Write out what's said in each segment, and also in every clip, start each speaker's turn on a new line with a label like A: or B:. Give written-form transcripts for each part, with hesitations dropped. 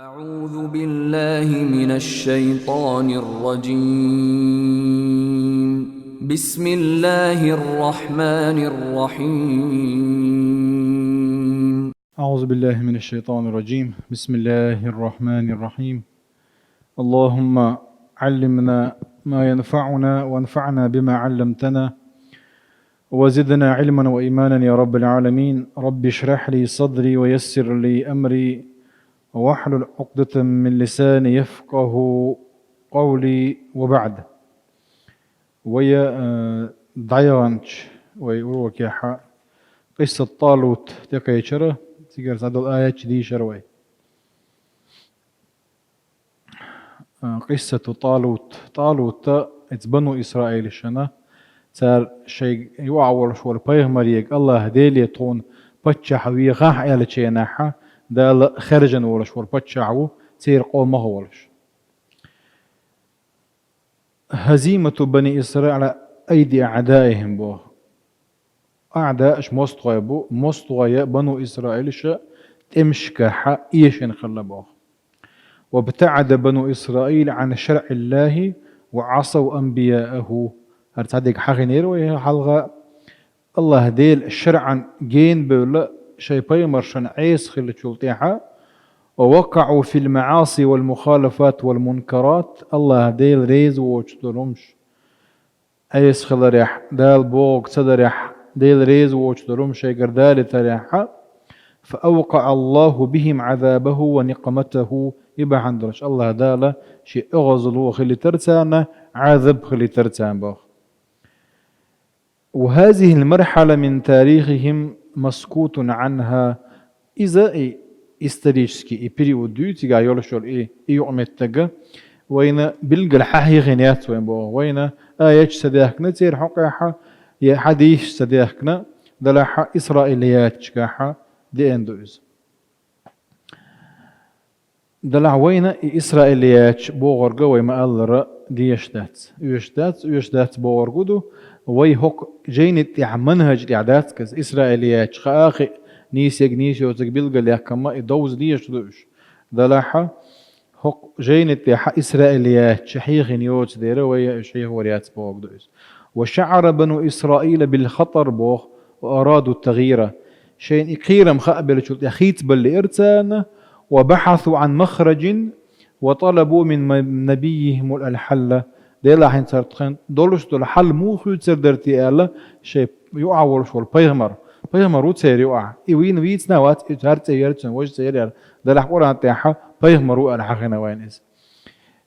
A: أعوذ بالله من الشيطان الرجيم. بسم الله الرحمن الرحيم.
B: أعوذ بالله من الشيطان الرجيم. بسم الله الرحمن الرحيم. اللهم علمنا ما ينفعنا وانفعنا بما علمتنا وزدنا علما وإيمانا يا رب العالمين. رب اشرح لي صدري ويسر لي أمري واحلل عقدة من لساني يفقه قولي. وبعد ويا ضيانش ويقولك يا حق قصة طالوت تكيشرة تقدر تعدل الآيات دي شروي. قصة طالوت بنو إسرائيل الشنا صار شيء يوعور شوال بيغمريك الله ديلي تون بتشح ويغاح على شيء ناحا دال خرجن ولا شوال بتشعو تصير قومه ولش. هزيمة بني إسرائيل على أيدي أعدائهم بو أعداء مستوى بنو إسرائيل تمشك حق إيشن خلبوه. وابتعد بنو إسرائيل عن شرع الله وعصوا أنبياءه. هرتعدك حغنير وهي حلغة الله ديل شرعا جين بولا شي بيمرشن عيس خل شلطيحة ووقعوا في المعاصي والمخالفات والمنكرات. الله ديل ريز ووجدرمش عيس خل ريح دال بوغ صدريح ديل ريز ووجدرمش شي قردال تريحة فأوقع الله بهم عذابه ونقمته. يبقى عندرش الله داله شيء أغزلو خلي ترتانا عذب خلي ترتان باخ. وهذه المرحلة من تاريخهم مسكوت عنها. إذا استريشكي بريود ديوتي قا يولشول يعمتك وين بلغ الحاهي غنيات وين آيات سداهكنا تير حقيحة يا حديث سداهكنا دلاحة إسرائيليات شكاحة دي اندوز دلع وين إسرائيليات بوغرقا ويما ألر دي يشتات بوغرقودو وي هوك جينت منهج الإعداد كز إسرائيليات خاخي نيسيق وتقبيل قال كما يدوز دي يشتدوش دلعها هوك جينت إسرائيليات شحيخ نيوت ديرا وي شيخ وريات بوغدوز. وشعر بنو إسرائيل بالخطر بوغ وأرادوا التغيير شين إقيرم خأبل شلت يخيت بالإرتان وبحثوا عن مخرج وطلبوا من نبيهم الحل. ديلا حين صارت دولش دول حل مو خو تسردرتي الا شيء يعور شو بيغمر وتسير يقع وين ويتنا وات اتهرت يرتن وجه سير دلح قران تاعها بيغمر الحقنا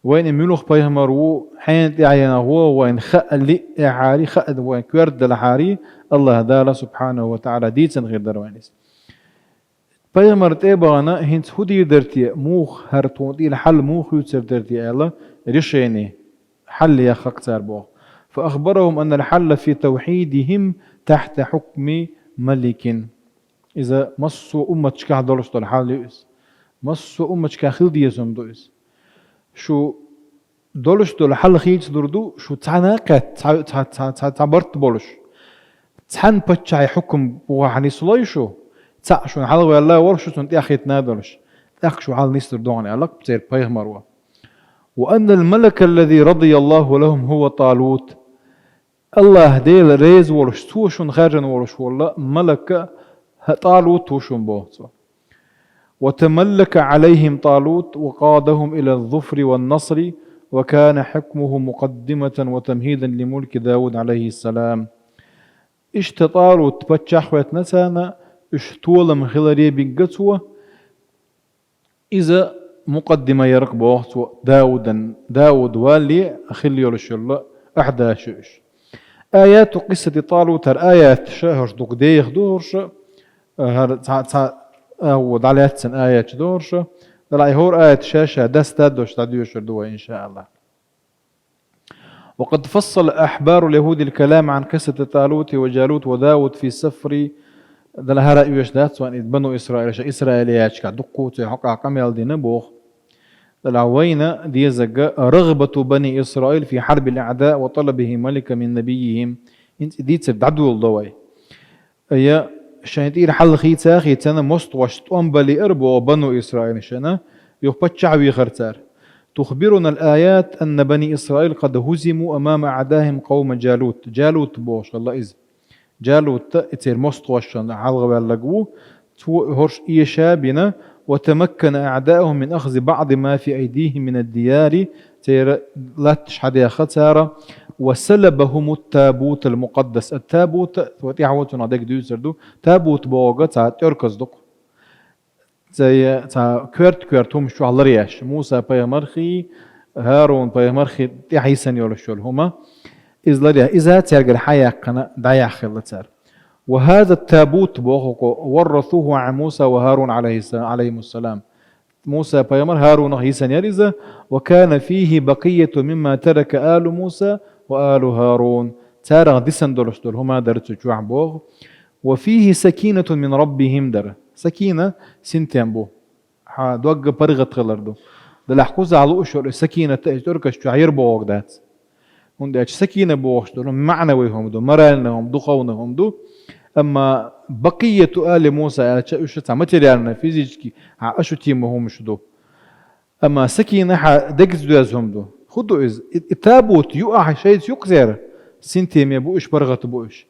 B: وين ملوخ بيغمر حين تعينا هو وين خلي عاري خد وين كورد الحاري الله دالا سبحانه وتعالى ديتن غير دروانيس بيغمر تيبانا هنت هدي درتي موخ هرتون دي الحل موخ يتسردرتي الا ريشيني حل يا خكتار بوغ. فأخبرهم أن الحل في توحيدهم تحت حكم ملك. إذا مصوا أمتك هدولش دول حال يؤس مصوا أمتك خلدي يسم دوس شو دولش دول حل خيج دردو شو تعناقت تعبرت بولش تحن بتشاي حكم وحني صليشو تع شو حال ولا ورشو تنتي أخيت نادولش تأخ شو حال نيستر دوني علاق بتصير بيغمروا. وأن الملك الذي رضي الله لهم هو طالوت. الله ديل ريز ورش توشن خارجن ورش والله ملك طالوت توشن بوت. وتملك عليهم طالوت وقادهم إلى الظفر والنصر وكان حكمه مقدمة وتمهيدا لملك داود عليه السلام. اشت طالوت بتشاخوات نسانا اشتولم خلاري بنقتوه إذا مقدمة يرقبوه داود والي أخلي الله أحدى شوش. آيات قصة طالوت آيات شهر دقديخ دورش ودعليات سن آيات دورش دلعي هور آيات شاشة دستادوش تعديوش دوا إن شاء الله. وقد فصل أحبار اليهود الكلام عن قصة طالوت وجالوت وداود في سفر دلها رأيوش دات سواء بنو إسرائيليات دقوت حقا قميل دي نبوخ العوينة دي زجا رغبة بني إسرائيل في حرب الأعداء وطلبه ملك من نبيهم. انت دي تبدعدوا الضوي يا شانتير حل خيتاخي تنا مستوشت أنبلي إربو بنو إسرائيل شنا يخبتشعوي خرتار. تخبرنا الآيات أن بني إسرائيل قد هزموا أمام أعدائهم قوم جالوت. جالوت بوش الله إذ جالوت اتير مستوشن عالغ بلغو هرش إيشابنا وتمكن أعدائهم من أخذ بعض ما في أيديهم من الديار تير لا تشحد خسارة وسلبهم التابوت المقدس. التابوت وتعوتنا ديك دوسردو تابوت بوغا تركز دق زي كورت هم شو الله رياش موسى بيمرخي هارون بيمرخي تحيسن يولشول هما إذا ترجع حياة قنا دايا خلتار. وهذا التابوت ورثوه عن موسى وهارون عليهم السلام. موسى بيمر هارون هيسن يرزه وكان فيه بقية مما ترك آل موسى وآل هارون تارغ ديسن دولشتول هما درتو جوع بوغ. وفيه سكينة من ربهم در سكينة سنتين بو دوغ برغت غلردو دلحقوز على أشهر السكينة تركش تعير بوغ دات هندي سكينة بوغشتول معنويهم دو مرالنهم دو قونهم دو. أما بقية آل موسى أشتا ماتريالنا فيزيكي أشو تيمهم شدو. أما سكينة دقز دوازهم دو خدو إز التابوت يقع شيء يقزر سنتين يبوش برغت بوش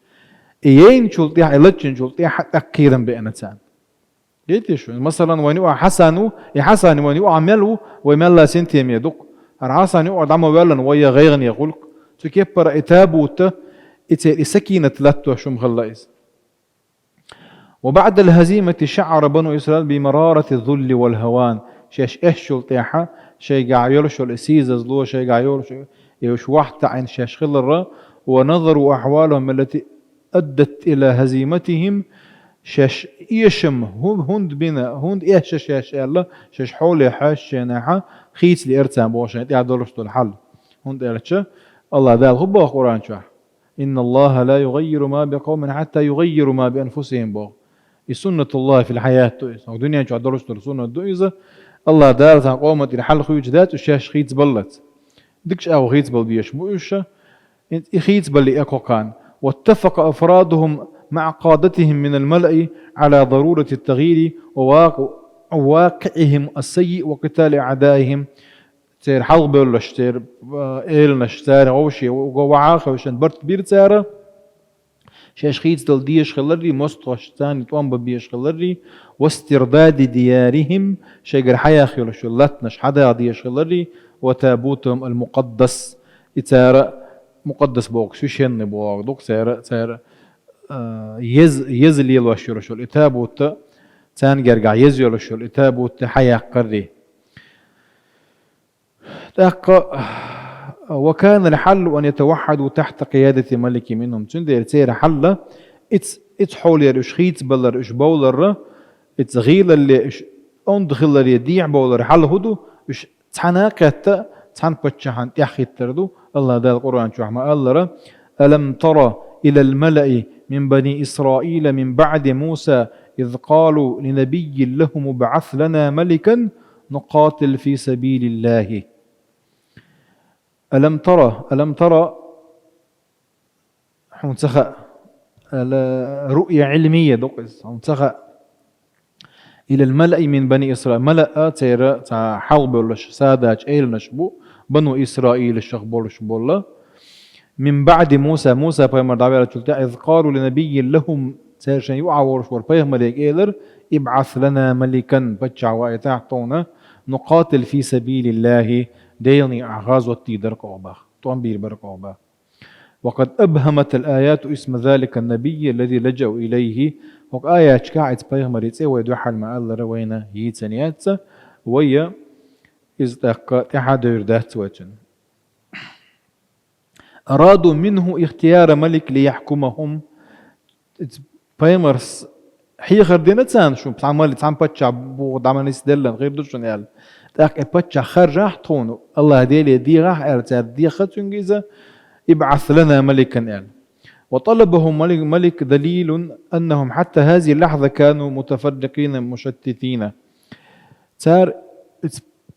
B: إيين شلطيح إلتشن شلطيح أكيدا بأنتان ليتشو مثلا وين يقع حسنو يحسن وين يقع ملو ويملا سنتين يدق الحسن يقع دعمه ولا ويا غيرن يقولك تكبر إتابوت السكينة ثلاثة شو مخلص. وبعد الهزيمة شعر بنو إسرائيل بمرارة الذل والهوان. شيش إيش شلطيحة شيء قاعيول شو السيز زلوا شيء قاعيول شو يوش واحد عين شيش خلرة ونظروا أحوالهم التي أدت إلى هزيمتهم. شش إيشم هند بنا هند إيش شش الله شش حول حش نحا خيت لإرتام بوشين يعدلوش الحل هند إيش الله ذا الخبة قرآن شو إن الله لا يغير ما بقوم حتى يغيروا ما بأنفسهم بو. سنة الله في الحياة أو دنيا شو عدلوش سنة الدنيا الله دارت عن قومة الحل خوج ذات وشاش خيت بلت دكش أو خيت بل بيش بوش خيت بل إيكو كان. واتفق أفرادهم مع قادتهم من الملأ على ضرورة التغيير وواقعهم السيء وقتال أعدائهم. تير حلب ولا شتير إيلنا شتار أوشي وعاقة وشان برت بير تارة شاش خيت دل ديش خلري مستوشتان توان ببيش خلري واسترداد ديارهم شيقر حيا خيولو شلتنش حدا ديش خلري وتابوتهم المقدس إتارة مقدس بوق شو شن بوق دوك سير يزلي الوشير شو الإتابوت تان جرجع يزيل شو الإتابوت حيا قري. وكان الحل أن يتوحدوا تحت قيادة ملك منهم. تندير تير حل إتس حول يرش خيت بلر إش بولر إتس غيل اللي إش أندخل اللي يديع بولر حل هدو إش تناقت تن بتشحن يخيت تردو. الله ده القرآن شو ما قال ألم ترى إلى الملأ من بني إسرائيل من بعد موسى إذ قالوا لنبي لهم ابعث لنا ملكا نقاتل في سبيل الله. ألم ترى حنتخى رؤية علمية دقز حنتخى إلى الملأ من بني إسرائيل ملأ تيرا تا حلب ولا سادة إيل نشبو بنو إسرائيل الشخبول شبولا من بعد موسى بيمر دعوة إذ قالوا لنبي لهم سيرشان يوعور شوال بيمر إيلر ابعث لنا ملكا بتشع وإتاعطونا نقاتل في سبيل الله ديني أعغاز وتيدر قوبا تنبير برقوبا. وقد أبهمت الآيات اسم ذلك النبي الذي لجأوا إليه. وآيات كاعد بيمر يتسوى يدوحل ما الله روينا يتسنيات ويا إذ أحد يردات وجن. أرادوا منه اختيار ملك ليحكمهم. بايمرس حي خردين تسان شو بتعمل تسان بتشع بود عمل يسدلن غير دوشن يال تاك بتشع خرج راح تون الله هدي دي راح ارتاد دي خطنجيزه ابعث لنا ملكا يال. وطلبهم ملك دليل أنهم حتى هذه اللحظة كانوا متفرقين مشتتين. صار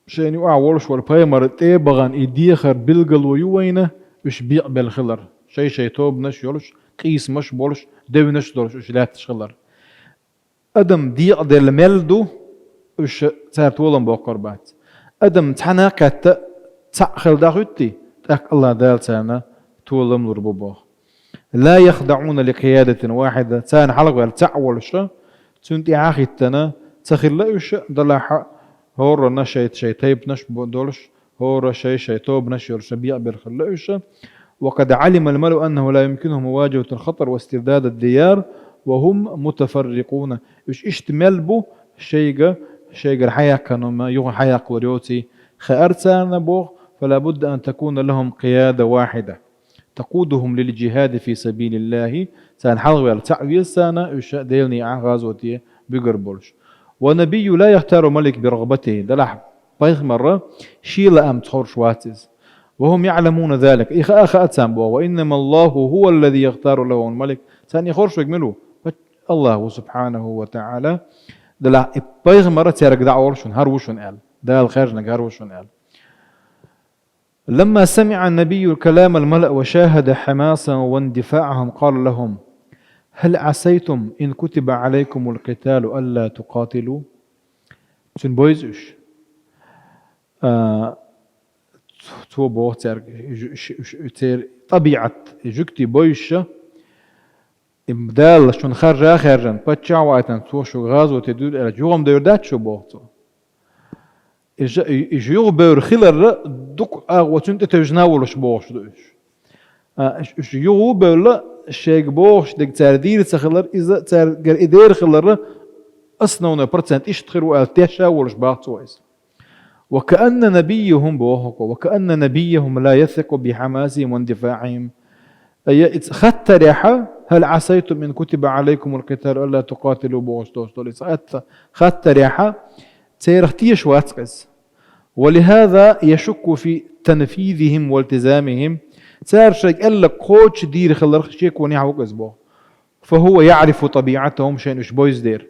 B: شيء يوقع ورش والبايمر تيبغان يديخر بلقل ويوينه مش بيقبل خلر شيء توب نش يولش قيس مش بولش دو نش دولش لا تشخلر أدم دي أدل ملدو وش صار تولم بقربات أدم تحنا كت تأخل داخلتي تأك الله دال سنة تولم لربوبه لا يخضعون لقيادة واحدة سان حلقة تعول شا تنتي عاختنا تخيل وش دلها هور نشيت شيء تيب نش بدولش هور شيء توب نشر شبيع بالخلوش وقد علم الملأ أنه لا يمكنهم مواجهة الخطر واسترداد الديار وهم متفرقون إيش اشتمل بو شيء الحياة كانوا ما يغ حياة قريوتي خأرتان بو فلا بد أن تكون لهم قيادة واحدة تقودهم للجهاد في سبيل الله سان حلوة التعويل سانا إيش ديلني غازوتي بقربولش ونبي لا يختار ملك برغبته دلح بايخ مرة شيل أم تخرش واتز وهم يعلمون ذلك إخا أتسام وإنما الله هو الذي يختار له الملك سان يخرش يجمله الله سبحانه وتعالى دلح بايخ مرة تيرك دعورشون هروشون قال ده الخارج نجاروشون قال لما سمع النبي كلام الملأ وشاهد حماسا واندفاعهم قال لهم هل عسيتم إن كتب عليكم القتال ألا تقاتلوا تون بويزوش تو بوتر طبيعة جكتي بويشة إمدال شون خارجا باتشا وايتن تو شو غاز وتدود على جوهم ديردات شو بوتو يجيو بير خلر دق وتنت تجناولش بوش دوش يجيو بير الشيء بوش دق تردير تخلر إذا تر إدير خلر أصنعنا برسنت إيش تخروا التيشا ولش باطويس وكأن نبيهم بوهق وكأن نبيهم لا يثق بحماسهم واندفاعهم أي خدت ريحة هل عسيتم إن كتب عليكم القتال ألا تقاتلوا بوش دوش خدت ريحة تيرختيش واتقز ولهذا يشك في تنفيذهم والتزامهم صار شيء قال لك كوتش دير خلر شيك ونيعوق اسبوع فهو يعرف طبيعتهم شيء مش بويز دير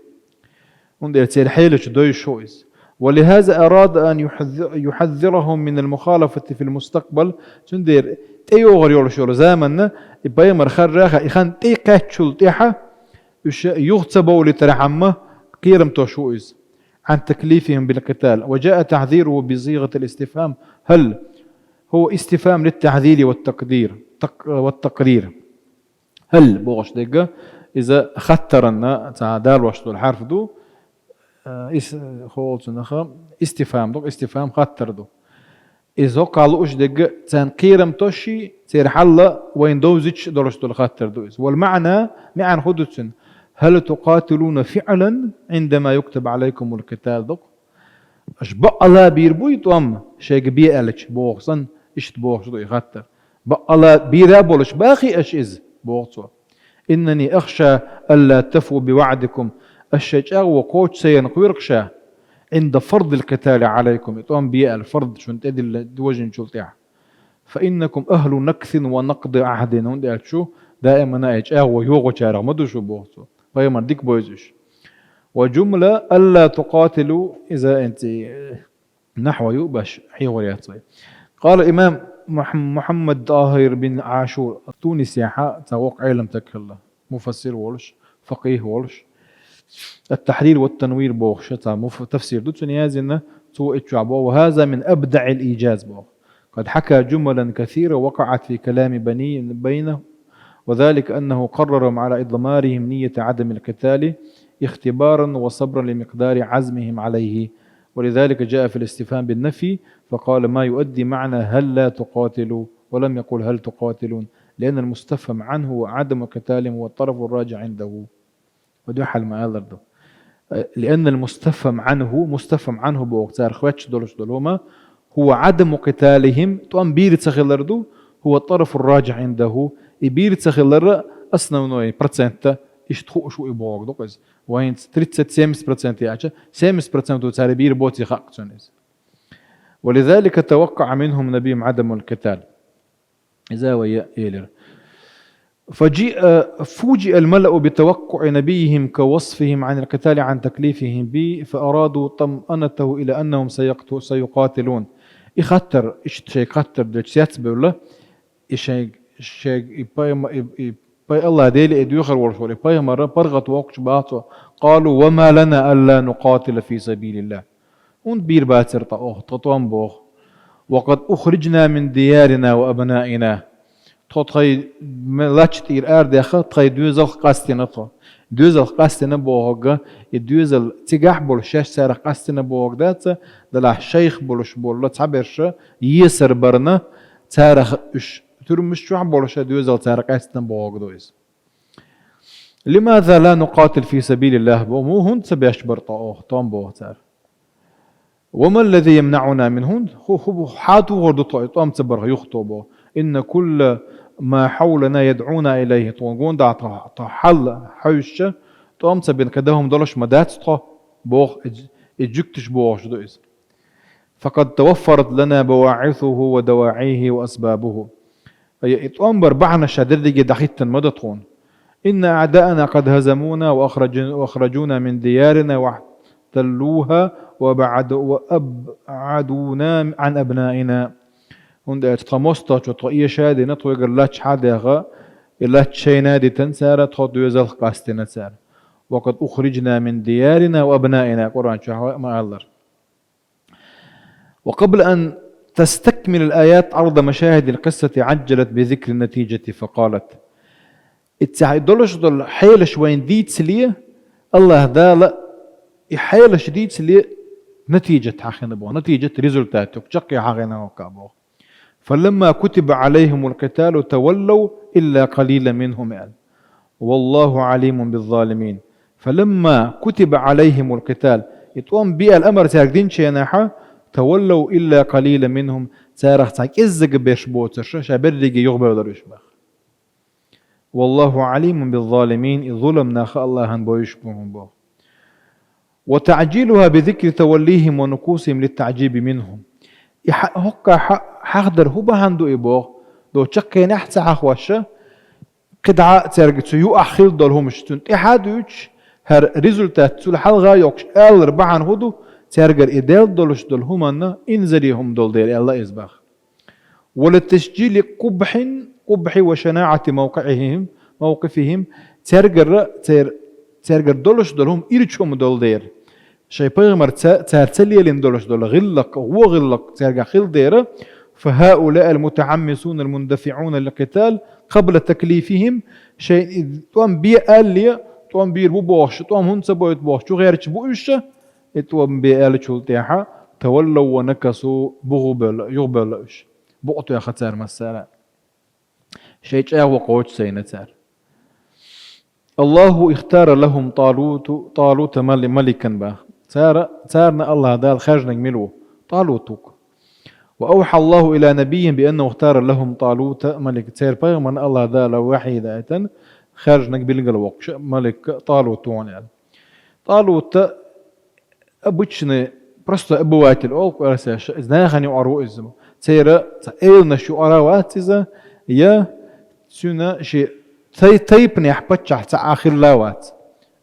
B: وندير تصير حيلش دوي شويز ولهذا أراد أن يحذرهم من المخالفة في المستقبل تندير تيو غريول شو زماننا يبيمر خرجها يخان تي قاتشول تيحة يغتبوا لترحمه قيرم توشويز عن تكليفهم بالقتال وجاء تحذيره بصيغة الاستفهام هل هو استفهام للتحذير والتقرير هل بوغش دقة إذا خطرنا تعدال وشتو الحرف دو استفهام دوك استفهام خطر دو إذا قالوا إيش دقة تنقيرم توشي تير حلا وين دوزيتش درشتو الخطر دو والمعنى معنى خدوتسن هل تقاتلون فعلا عندما يكتب عليكم القتال دوك اش بقى لا بيربويت ام شيء بيقلش بوغسن ايش تبوغش دو يخطر بقى لا بيرابولش باقي اش از بوغسو انني اخشى الا تفوا بوعدكم الشجاع وقوت سينقيركشا عند فرض القتال عليكم اتوام بيقل فرض شو انت دوجن شلتيح فانكم اهل نكث ونقض عهد وندي شو دائما اج ويوغو شارع مدو شو بوغسو غير ديك بويزش وجملة ألا تقاتلوا إذا أنت نحو يوبش حيوريات قال الإمام محمد طاهر بن عاشور التونسي توقع علم تكلا مفسر ولش فقيه ولش التحرير والتنوير بوغش تفسير دوتني هذا تو اتشعبه وهذا من أبدع الإيجاز بوغ قد حكى جملا كثيرة وقعت في كلام بينه وذلك أنه قررهم على إضمارهم نية عدم القتال اختبارا وصبرا لمقدار عزمهم عليه ولذلك جاء في الاستفهام بالنفي فقال ما يؤدي معنى هل لا تقاتلوا ولم يقل هل تقاتلون لأن المستفهم عنه وعدم قتالهم هو الطرف الراجع عنده ودي حل ما هذا لأن المستفهم عنه بوقتار خواتش دولهما هو عدم قتالهم تؤم بيرت سخلردو هو الطرف الراجع عنده يبيرت سخلر أصلا نوعي برسنت يشتخو شو يبوغ دوكز وين 37% ياچا 7% دو تاري بير بوتي خاقتونيز ولذلك توقع منهم نبيهم عدم القتال إذا ويا إيلر فوجئ الملأ بتوقع نبيهم كوصفهم عن القتال عن تكليفهم به فأرادوا طمأنته إلى أنهم سيقاتلون يخطر شيء يخطر دلش يتبع له شيء باي الله ديلي اديوخر ورسولي باي مرة برغت وقش باتوا قالوا وما لنا ألا نقاتل في سبيل الله und بير باتر طاوه تطوان بوخ وقد أخرجنا من ديارنا وأبنائنا تخي لاتش تير أرد يخ تخي دوزل قاستنا طو دوزل قاستنا بوغ دوزل تيجح بول شاش سار قاستنا بوغ دات دلا شيخ بولش بول تعبرش يسر برنا تارخ اش ترمش شو بولش دوزل سار قاستنا بوغ دوز لماذا لا نقاتل في سبيل الله مو هون تبيش برطاوه طون بوغ تار وما الذي يمنعنا من هون هو حاتو غردو طوام تبرغ يخطبه إن كل ما حولنا يدعونا إليه طوان دا حل حوشة طوام تبين كدهم دولش مدات طو بوغ اجكتش بوغ شدوئز فقد توفرت لنا بواعثه ودواعيه وأسبابه طوام بربعنا شادر دي دخيتا مدطون إن أعداءنا قد هزمونا وأخرجونا من ديارنا واحتلوها وأبعدونا عن أبنائنا هند تقمصتا تطوئي شادي نطوي قرلاتش حاديغا إلاتش شينادي تنسارة تخطو يزال قاستنا سار وقد أخرجنا من ديارنا وأبنائنا قرآن شهوة ما الله وقبل أن تستكمل الآيات عرض مشاهد القصة عجلت بذكر النتيجة فقالت اتعدلش دول حيلش وين ديت سليه الله دال يحيل شديد سلي نتيجة حقنا بو نتيجة ريزولتاتك شقي حقنا وكابو فلما كتب عليهم القتال تولوا إلا قليلا منهم قال والله عليم بالظالمين فلما كتب عليهم القتال يتوم بي الأمر تاردين شيناحا تولوا إلا قليلا منهم تارخ تاك إزق بيش بوتر شابرقي يغبر درشبخ والله عليم بالظالمين ظلمنا خا الله بويش بهم بو وتعجيلها بذكر توليهم ونكوسهم للتعجيب منهم هكا حقدر هو بهندو إبوغ دو تشكين أحتى عخوشة قدعاء ترغتو يو أخيل دولهم شتون إحادوش هر ريزولتات تول حلغا يوكش آل ربعان هدو ترغر إدال دولش دولهم أن إنزليهم دول دير الله إزباخ وللتسجيل قبح وشناعة موقفهم ترغر دولش دولهم إرچهم دول دير شي بيغمر تارتليلين دولش دول غلق وغلق ترغا خيل ديره فهؤلاء المتعمسون المندفعون للقتال قبل تكليفهم شيء توام بي آلية توام بير بو بوش توام هنسا بويت بوش تو غيرش بوش توام بي آلي شلتيحا تولوا ونكسوا بغبل يغبلوش بقطو يا ختار مسارة شيء جاء وقوش سينتار الله اختار لهم طالوت ملكا با سارنا الله دال خرجنا ملو طالوتك وأوحى الله إلى نبي بأنه اختار لهم طالوت ملك سير بيغمان الله دال وحيدة خرجنا بالقلوق ملك طالوت يعني طالوت أبوشنا برستو أبوات الأولق ورساش إذن خاني وعرو إزمو سير تأيلنا شو أراوات إذا يا سنة شيء تيبني أحبتش آخر لاوات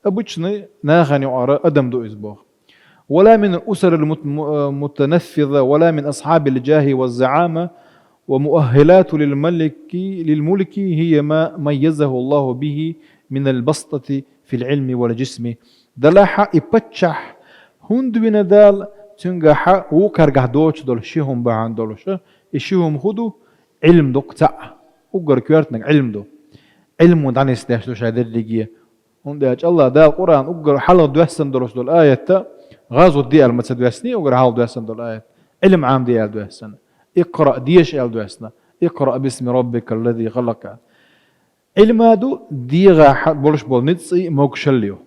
B: أبوشنا ناخني وعرو أدم دو إزبوغ ولا من الأسر المتنفذة ولا من أصحاب الجاه والزعامة ومؤهلات للملك هي ما ميزه الله به من البسطة في العلم والجسم دلاحة إبتشح هندوين دال تنجح وكرجح دوش دول شيهم بعان دولش إشيهم خدو علم دوك تاع وقر كيرتنك علم دو علم ودعني استهشتو شادر لجيه هنداج الله دال قرآن وقر حلو دوحسن دولش دول آية غازو دي ما تدوسني وقر حال دوسن دول آيات علم عام دي دوسن اقرأ ديش دوسنا اقرأ باسم ربك الذي خلق علم هادو ديغا بولش بول نتصي موكشليو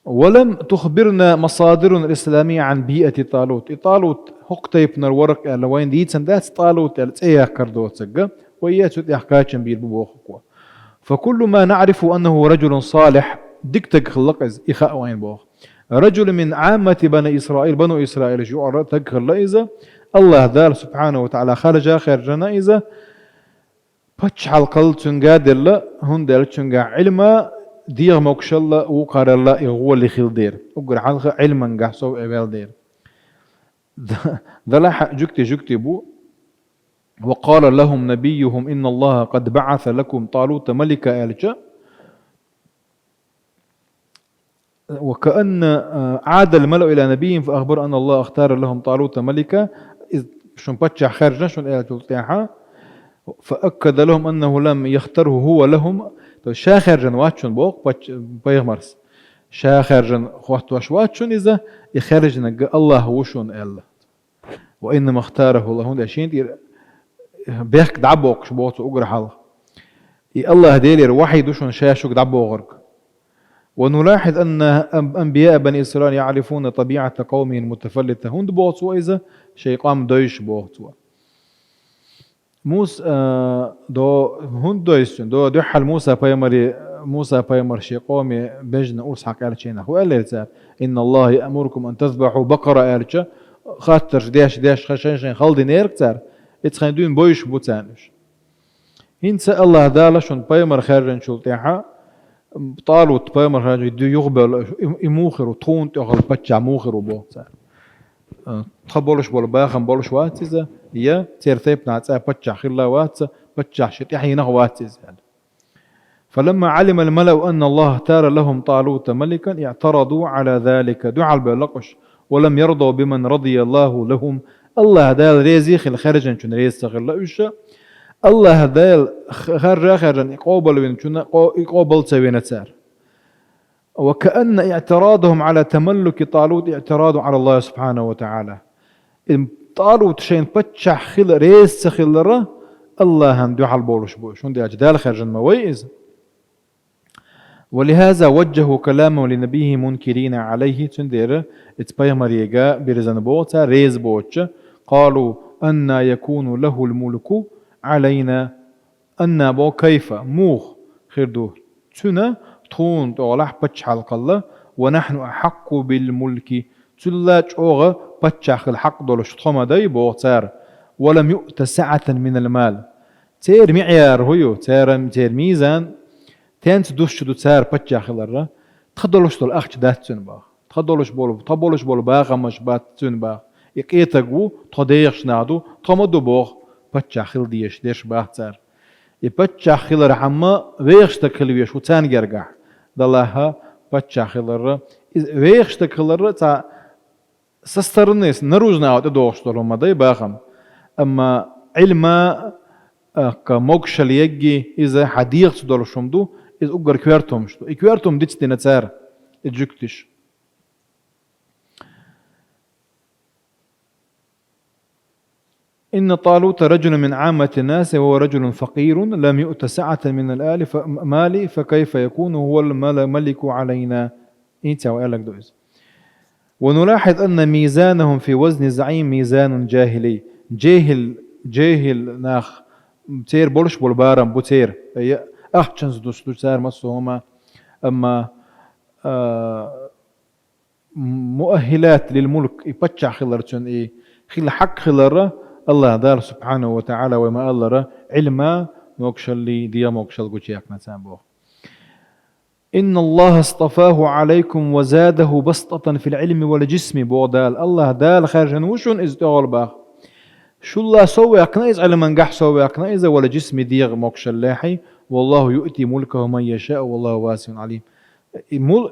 B: ولم تخبرنا مصادرنا الإسلامية عن بيئة طالوت هقتيبنا الورق لوين ديت سندات طالوت ايه كردوتسق وياتو احكاچن بير بوخكو فكل ما نعرف أنه رجل صالح ديكتك خلقز إخاء وين بوخ رجل من عامة بنو إسرائيل جوع تكهر لإذا الله ذال سبحانه وتعالى خرج نائزة بتش حلقل تنقادر لا هندل تنقا علما ديغ موكشلا وقار الله هو اللي خيل دير وقر حلقة علما قحصو إبال دير ذلا جكتي بو وقال لهم نبيهم إن الله قد بعث لكم طالوت ملكا ألجأ. وكأن عاد الملأ إلى نبيهم فأخبر أن الله اختار لهم طالوت ملكا إذ شون بتشع خارجنا شون إلى فأكد لهم أنه لم يختاره هو لهم. شاخرجن واتشون بوق بيغمرس شاخرجن خوات واتشون إذا يخرجن الله وشون إلا وإنما اختاره الله هون أشين بيحك دعبوك شبوت وأجر حال الله ديلير وحي شون شاشوك دعبوغرك. ونلاحظ أن أنبياء بني إسرائيل يعرفون طبيعة قومهم المتفلتة هون بوت وإذا شيء قام دويش بوت موسى دو هون دويشن دو حل موسى بايمر شي قومي بجنا أورس حق أرشينا هو قال لي إن الله يأمركم أن تذبحوا بقرة أرشة خاطر داش خشين خالدي نيرك تار يتخندون بويش بوتانش هنسى الله دالشون بايمر خارجن شلطيحة طالوت بايمر خارج يدو يغبل يموخر وطون تأخذ بتشع موخر وبوت تخبولش بول باخم بولش واتزا يا تيرثيب نعتها بتشع خلا واتزا بتشع شت يحيي واتزا يعني. فلما علم الملأ أن الله اختار لهم طالوت ملكا اعترضوا على ذلك دعا البلقش ولم يرضوا بمن رضي الله لهم. الله دال ريزيخ الخارجن شن ريز تغلا وشا الله دال خارجن يقوبل سوينا سار. وكأن اعتراضهم على تملك طالوت اعتراض على الله سبحانه وتعالى. طالوت شين بتشع خل ريس خلرة الله هم دعا البولش بوش هون دي أجدال خارجن مويز. ولهذا وجهوا كلامه لنبيه منكرين عليه تندير اتبايا مريقا برزن بوتا ريز بوتش قالوا أن يكون له الملك علينا أن بو كيف موخ خيردو تنا تون طولح بتش حلق الله ونحن أحق بالملك تلاج أوغا بتشاخ الحق دولش تخوما داي بوتار ولم يؤت سعة من المال تير معيار هيو تير ميزان تانت دوش دو تار بتشاخ الرا تخدولش دول أخش دات تنبا تخدولش بولو باغا مش بات تنبا يقيتقو تخديش نادو تخمدو بوغ بتشاخ ديش باهتار يبتشاخ رحمة ويغشتكل ويش وتان جرجع دلها بتشاخ الرا ويغشتكل الرا تا سسترنيس نروجنا أو تدوشتلو ما داي باغم أما علما كموكشل يجي إذا حديقت دول شمدو إذا أقر كوارتهم شتو كوارتهم ديتش تنتار إجكتش. إن طالوت رجل من عامة الناس وهو رجل فقير لم يؤت سعة من الآل مالي فكيف يكون هو الملك علينا إنت وقالك دوز. ونلاحظ أن ميزانهم في وزن زعيم ميزان جاهلي جاهل ناخ تير بولش بولبارم بوتير هي أحسن دوستو سار مسوهما أما مؤهلات للملك يبتشع خلرتون إيه خل حق خلره الله دار سبحانه وتعالى وما الله علما موكشل لي ديا موكشل قوشيك نتابوه. إن الله اصطفاه عليكم وزاده بسطة في العلم والجسم بودال الله دال خارجن وشون إزدغل باخ شو الله سوى أقنائز على من قح سوى أقنائز ولا جسم ديغ موكشل لاحي والله يؤتي ملكه من يشاء والله واسع عليم.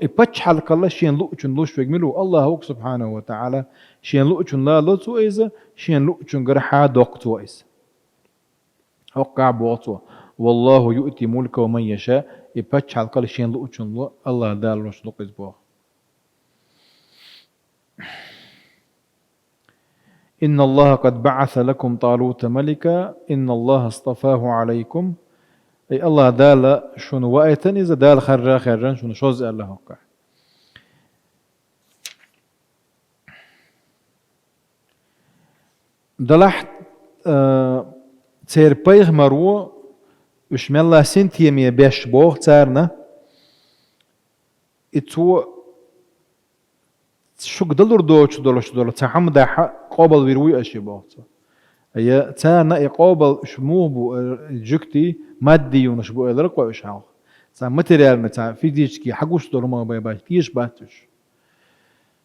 B: يبتش حلق الله شين لؤچن لوش ويجملو الله هو سبحانه وتعالى شين لؤچن لا لوتو إذا شين لؤچن قرحا دوقتو إذا وقع بوطو والله يؤتي ملكه من يشاء يبتش حلق الله شين لؤچن الله دال لوش لقز بوه. إن الله قد بعث لكم طالوت ملكا إن الله اصطفاه عليكم أي الله دال شنو وقتن إذا دال خرجان شنو شوز الله وقع. دلحت تير بيغ مرو وشم الله سنتي مي بيش بوغ تارنا اتو شوك دلور دوش تحمد قابل ويروي أشي بوغ هي تانا يقابل شموه بو جكتي مادي ونشبو إلرق وإشعال تانا ماتريال نتا في ديشكي حقوش دولما باش تيش باتش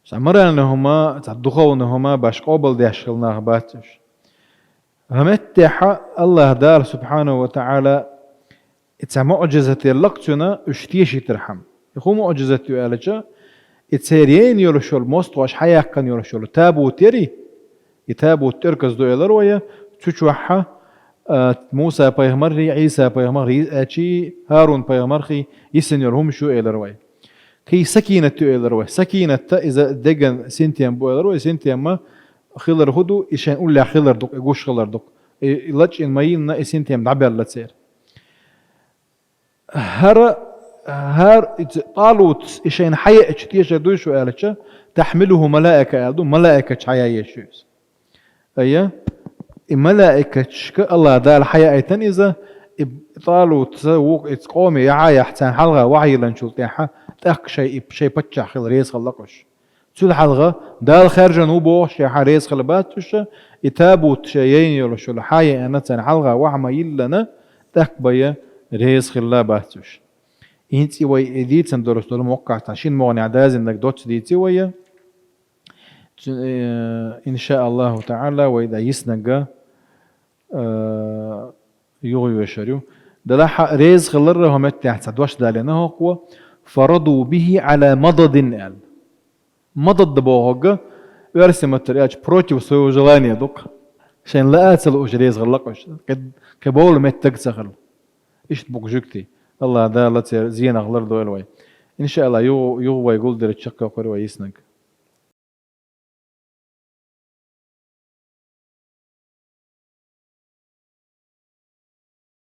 B: تانا مران هما تدخل هما باش قابل داشلنا باتش همتح الله دار سبحانه وتعالى إتسا معجزة اللقتنا اشتيشي ترحم يخو معجزة يالجا إتسيرين يرشول مستوش حياقا يرشول تابو تيري يتابو تركز دو يلرويا تشوحا موسى بيغمري عيسى بيغمري اتشي هارون بيغمري يسنيرهم شو يلرويا كي سكينة يلرويا سكينة إذا دقن سنتيام بو يلرويا سنتيام ما خلر هدو إشان أولا خلر دوك إقوش خلر دوك إلاج إن مايلنا إسنتيام دعبير لتسير هار طالوت إشان حياة اتشتيش دوشو آلتشا تحمله ملائكة آلدو ملائكة حياة يشوز أيه الملائكة الله دال حياة أيتن إذا طالوت ووق إتقومي يعايا حتى حلغة وعي لنشول تيحا تأك شيء بتشع خل ريس خلقش تول حلغة دال خارجا نوبوش يحا ريس خلباتوش إتابوت شيئين يلوشول حياة أنا تان حلغة وعما يلنا تأك بيا ريس خلباتوش إنتي وي إديتن درس دول موقع تاشين مغني عداز إنك دوتش ديتي ويا إن شاء الله تعالى وإذا يسنق يغي وشريو دلاحة ريز خلره هم تحت دوش دالنا هو فرضوا به على مضض قال مضض بوهجة ويرسم الترياج بروتي وسوي جلاني دوق عشان لا أتسل أجريز غلقش كبول متجسخل إيش تبوك جكتي الله ده لا زين أغلر دول وي إن شاء الله يو يقول در تشكا وقروا يسنق